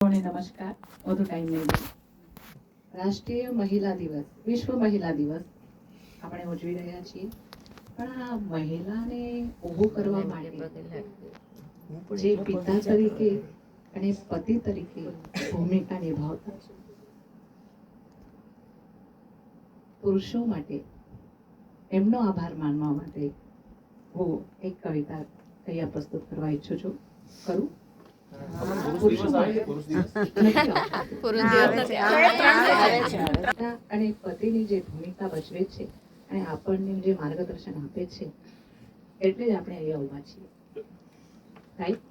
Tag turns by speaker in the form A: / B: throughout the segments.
A: નમસ્કાર. વધુ ટાઈમ નહીં દઉં. રાષ્ટ્રીય મહિલા દિવસ, વિશ્વ મહિલા દિવસ આપણે ઉજવી રહ્યા છીએ. પણ આ મહિલાને ઊભું કરવા માટે જે પિતા તરીકે અને પતિ તરીકે ભૂમિકા નિભાવતા પુરુષો માટે એમનો આભાર માનવા માટે હું એક કવિતા અહીંયા પ્રસ્તુત કરવા ઈચ્છું છું. કરું? અને પતિની જે ભૂમિકા ભજવે છે અને આપણને જે માર્ગદર્શન આપે છે એટલે જ આપણે અહીંયા ઉભા છીએ. રાઈટ?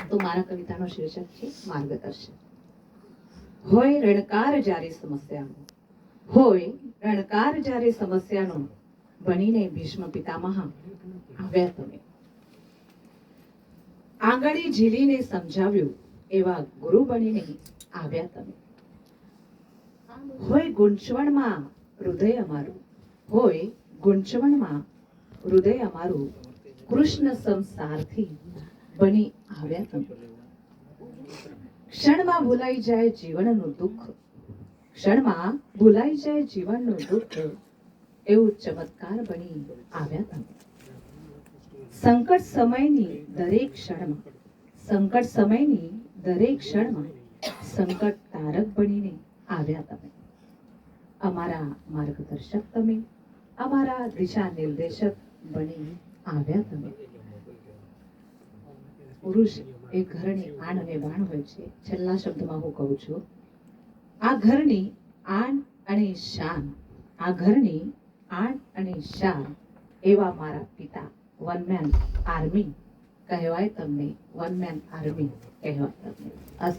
A: તો મારા કવિતાનો શીર્ષક છે માર્ગદર્શન. હોય રણકાર જ્યારે સમસ્યાનો, હોય રણકાર જ્યારે સમસ્યાનો, બનીને ભીષ્મ પિતામહ આવ્યા તમે. આંગળી ઝીલીને સમજાવ્યું એવા ગુરુ બનીને આવ્યા તમે. હોય ગૂંચવણમાં હૃદય અમારું, હોય ગૂંચવણમાં હૃદય અમારું, કૃષ્ણ સંસારથી બની આવ્યા તમે. ક્ષણમાં ભૂલાઈ જાય જીવનનું દુઃખ, ક્ષણમાં ભૂલાઈ જાય જીવનનું દુઃખ, એવું ચમત્કાર બની આવ્યા તમે. સંકટ સમયની દરેક ક્ષણમાં, સંકટ સમયની દરેક ક્ષણમાં સંકટ તારક બનીને આવ્યા તમે. અમારા માર્ગદર્શક તમે, અમારા દિશા નિર્દેશક બની આવ્યા તમે. પુરુષ એ ઘરની આણ અને બાણ હોય છે. છેલ્લા શબ્દમાં હું કહું છું, આ ઘરની આણ અને શાન, આ ઘરની આણ અને શાન એવા મારા પિતા વન મેન આર્મી કહેવાય તમને, વન મેન આર્મી કહેવાય તમને.